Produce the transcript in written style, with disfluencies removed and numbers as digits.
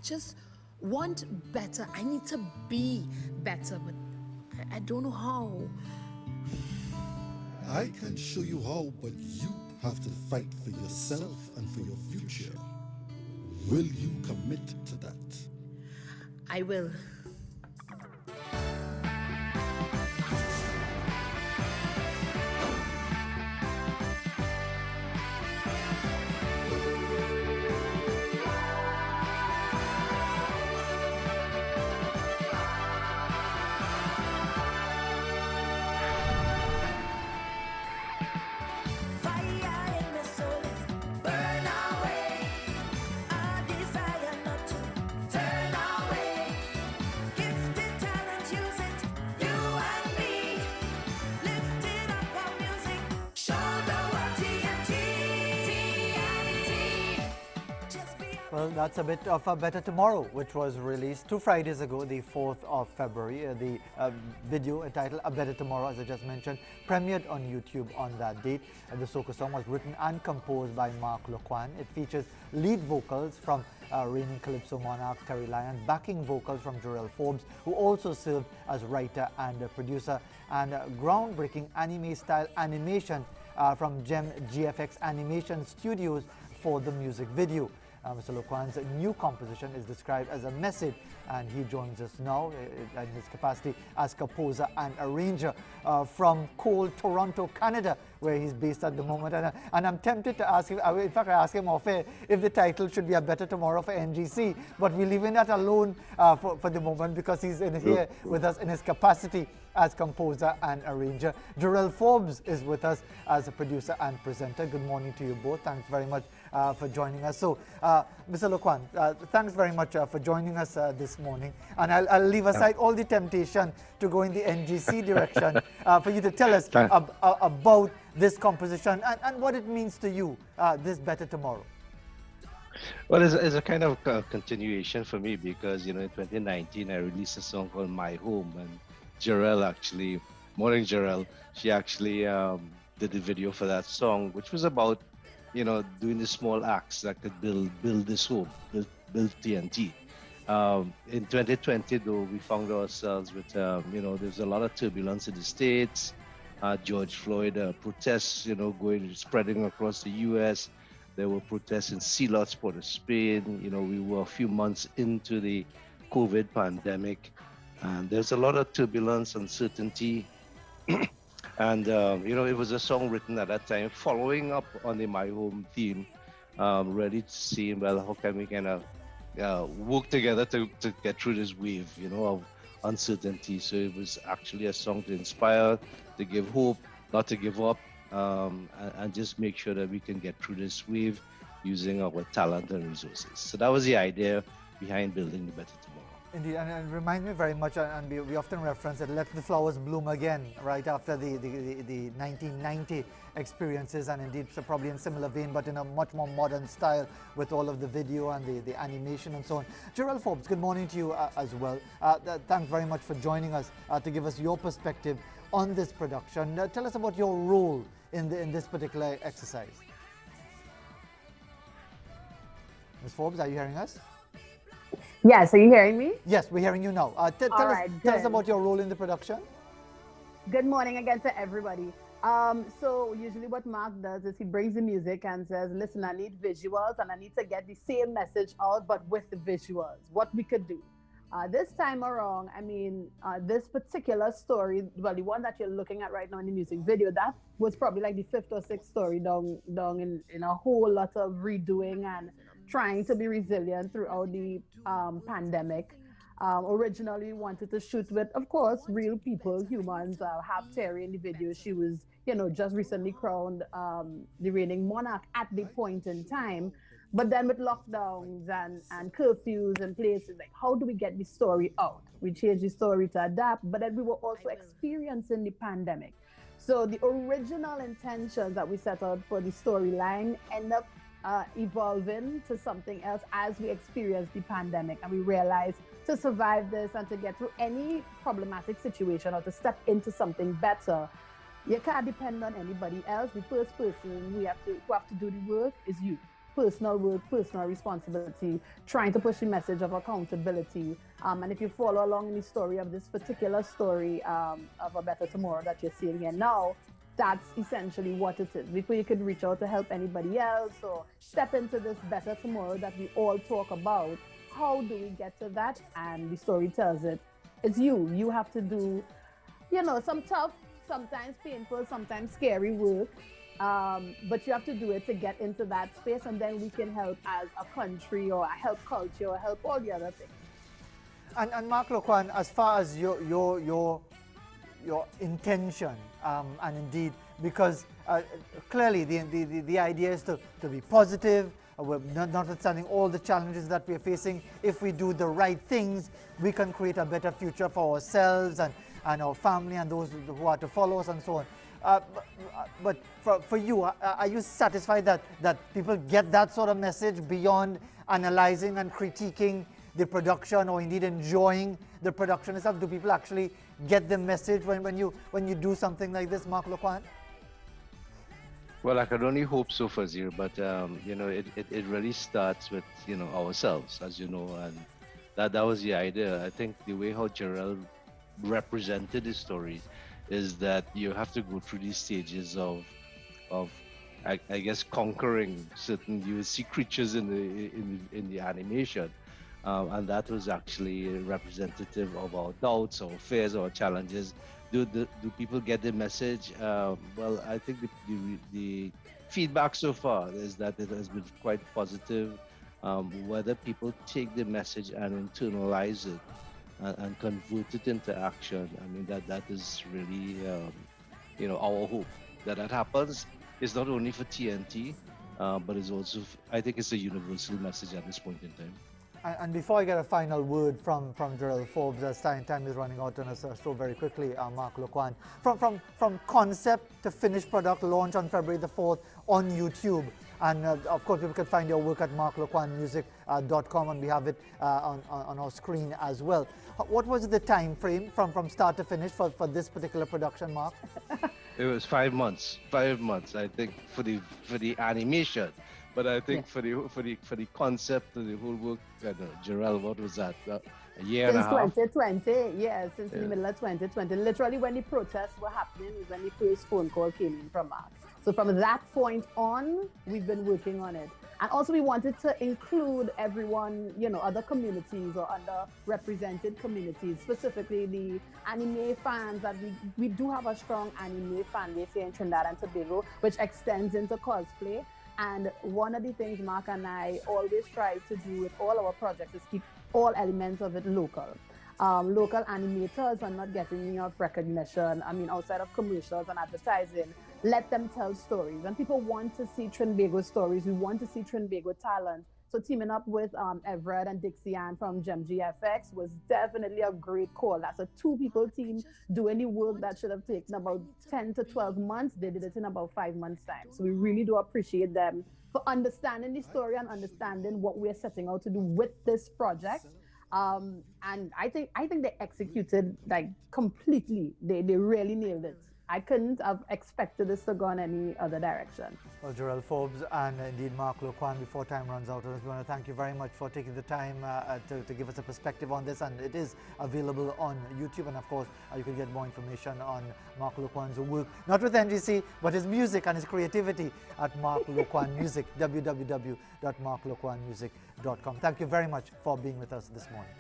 just want better. I need to be better, but I don't know how. I can show you how, but you have to fight for yourself and for your future. Will you commit to that? I will. Well, that's a bit of A Better Tomorrow, which was released 2 Fridays ago, the 4th of February. The video entitled A Better Tomorrow, as I just mentioned, premiered on YouTube on that date. The soca song was written and composed by Loquan. It features lead vocals from reigning Calypso monarch Terri, Lyons, backing vocals from Gerelle Forbes, who also served as writer and producer, and groundbreaking anime-style animation from GemGfx Animation Studios for the music video. Mr. Loquan's new composition is described as a message, and he joins us now in his capacity as composer and arranger from cold Toronto, Canada, where he's based at the moment. And I'm tempted to ask him, in fact, I asked him off air if the title should be A Better Tomorrow for NGC, but we're leaving that alone for the moment because he's here with us in his capacity as composer and arranger. Gerelle Forbes is with us as a producer and presenter. Good morning to you both. Thanks very much for joining us. So, Mr. Loquan, thanks very much for joining us this morning. And I'll leave aside all the temptation to go in the NGC direction for you to tell us about this composition and what it means to you, this Better Tomorrow. Well, it's a kind of continuation for me because, in 2019, I released a song called My Home, and Gerelle actually, morning Gerelle, she actually did the video for that song, which was about, doing the small acts that could build this home, build TNT. In 2020, though, we found ourselves with, there's a lot of turbulence in the States. George Floyd protests, spreading across the U.S. There were protests in Sea Lots, Port of Spain. We were a few months into the COVID pandemic. And there's a lot of turbulence, uncertainty. And, it was a song written at that time, following up on the My Home theme, ready to see, how can we kind of work together to get through this wave, of uncertainty. So it was actually a song to inspire, to give hope, not to give up, and just make sure that we can get through this wave using our talent and resources. So that was the idea behind building the Better Tomorrow. Indeed, and it reminds me very much, and we often reference it, Let the Flowers Bloom Again, right after the 1990 experiences, and indeed so probably in similar vein, but in a much more modern style with all of the video and the animation and so on. Gerelle Forbes, good morning to you as well. Thanks very much for joining us to give us your perspective on this production. Tell us about your role in this particular exercise. Ms. Forbes, are you hearing us? Yes, are you hearing me? Yes, we're hearing you now. Tell us about your role in the production. Good morning again to everybody. So usually what Mark does is he brings the music and says, listen, I need visuals and I need to get the same message out, but with the visuals, what we could do. This time around, this particular story, well, the one that you're looking at right now in the music video, that was probably like the 5th or 6th story down in a whole lot of redoing and trying to be resilient throughout the pandemic. Originally, we wanted to shoot with, of course, real people, humans. Have Terri in the video. She was, just recently crowned the reigning monarch at the point in time. But then with lockdowns and curfews and places, like, how do we get the story out? We changed the story to adapt, but then we were also experiencing the pandemic. So the original intentions that we set out for the storyline end up evolving to something else as we experience the pandemic, and we realize to survive this and to get through any problematic situation or to step into something better, you can't depend on anybody else. The first person who have to do the work is you personal work, personal responsibility, trying to push the message of accountability. And if you follow along in the story of this particular story of A Better Tomorrow that you're seeing here now, that's essentially what it is. Before you could reach out to help anybody else or step into this better tomorrow that we all talk about, how do we get to that? And the story tells it. It's you. You have to do, some tough, sometimes painful, sometimes scary work. But you have to do it to get into that space, and then we can help as a country or help culture or help all the other things. And Mark Loquan, as far as your intention, and indeed, because clearly the idea is to be positive, notwithstanding all the challenges that we are facing. If we do the right things, we can create a better future for ourselves and our family and those who are to follow us and so on. But for you, are you satisfied that people get that sort of message beyond analyzing and critiquing the production or indeed enjoying the production itself? Do people actually get the message when you do something like this, Mark Loquan? Well, I can only hope so, Fazeer, but it really starts with ourselves, as you know, and that was the idea. I think the way how Gerelle represented the story is that you have to go through these stages of I guess conquering certain, you see creatures in the animation, and that was actually representative of our doubts, our fears, our challenges. Do people get the message? Well, I think the feedback so far is that it has been quite positive. Whether people take the message and internalize it and convert it into action, I mean, that is really our hope that happens. It's not only for TNT, but it's also, I think it's a universal message at this point in time. And before I get a final word from Gerelle Forbes, as time is running out on us so very quickly, Mark Loquan, from concept to finished product, launch on February the 4th on YouTube. And of course, people can find your work at markloquanmusic.com, and we have it on our screen as well. What was the time frame from start to finish for this particular production, Mark? It was 5 months. 5 months, I think, for the animation. But I think for the concept of the whole work, I don't know, Gerelle, what was that? A year and a half? Since 2020, since the middle of 2020. Literally when the protests were happening is when the first phone call came in from Mark. So from that point on, we've been working on it. And also we wanted to include everyone, other communities or underrepresented communities, specifically the anime fans. That we do have a strong anime fan base here in Trinidad and Tobago, which extends into cosplay. And one of the things Mark and I always try to do with all our projects is keep all elements of it local. Local animators are not getting enough recognition. I mean, outside of commercials and advertising, let them tell stories. And people want to see Trinbago stories. We want to see Trinbago talent. So teaming up with Everett and Dixie Ann from GemGfx was definitely a great call. That's a 2-people team doing the work that should have taken about 10 to 12 months. They did it in about 5 months' time. So we really do appreciate them for understanding the story and understanding what we're setting out to do with this project. And I think they executed completely. They really nailed it. I couldn't have expected this to go in any other direction. Well, Gerelle Forbes and indeed Mark Loquan, before time runs out, I just want to thank you very much for taking the time to give us a perspective on this, and it is available on YouTube, and of course you can get more information on Mark Loquan's work, not with NGC, but his music and his creativity at Mark Loquan Music, www.markloquanmusic.com. Thank you very much for being with us this morning.